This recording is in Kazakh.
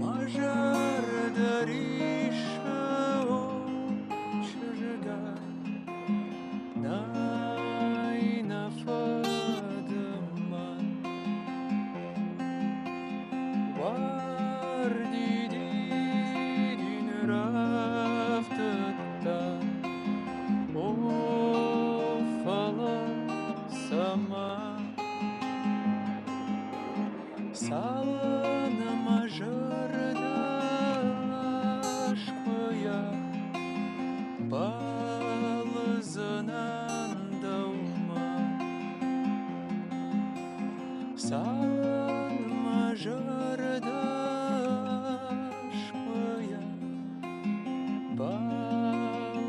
Мажар дариша очерга Найна фадыман Вардидин рафтыттан Офала сама Саланы мажарда ашкоя Балызынан даума Саланы мажарда ашкоя Балызынан